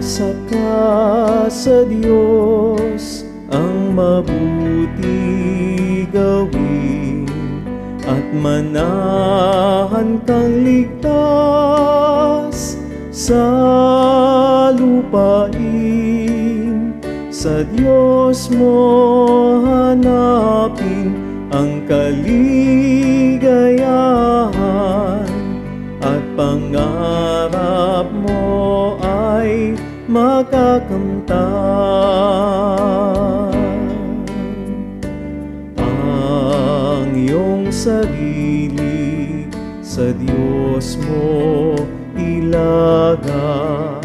Umasa ka sa Diyos, ang mabuti gawin, at manahan kang ligtas sa lupain. Sa Diyos mo hanapin ang kaligayahan, at pangarap mo ay makakamtan. Ang iyong sarili sa Diyos mo ilaga.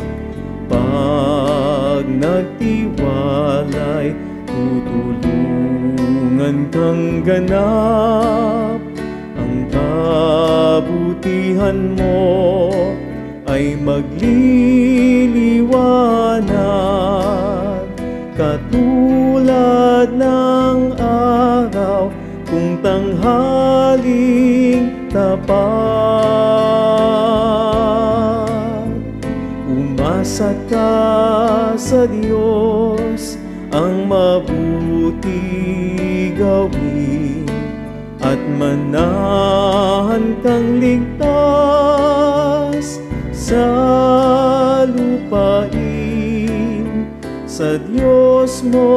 Pag nagtiwalay, tutulungan kang ganap. Ang kabutihan mo ay magliliwanag, katulad ng araw kung tanghaling tapat. Umasa ka sa Diyos, ang mabuti gawin, at manahan kang ligtas sa lupain. Sa Diyos mo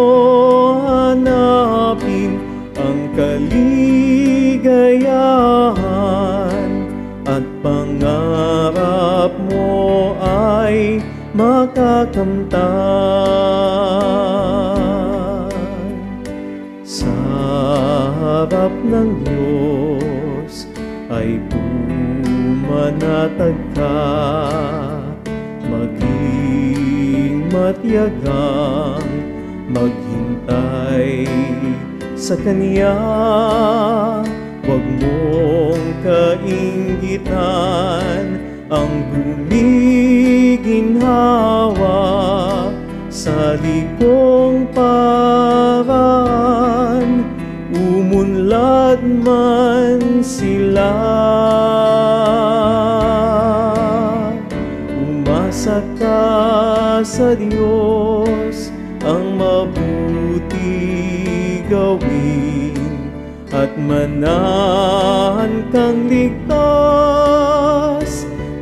hanapin ang kaligayahan, at pangarap mo ay makakamtan. Sa harap ng Diyos ay pumanatag ka, maging matiyagang maghintay sa Kanya. Huwag mong kainggitan ang gumiginhawa sa likong paraan, umunlad man sila. Umasa ka sa Diyos, ang mabuti gawin, at manahan kang ligtas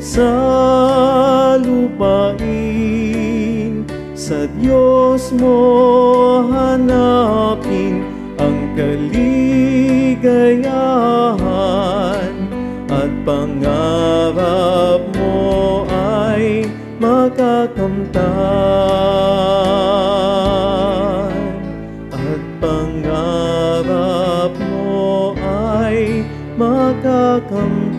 sa lupain. Sa Diyos mo hanapin ang kaligayahan, at pangarap mo ay makakamtan. At pangarap mo ay makakamtan.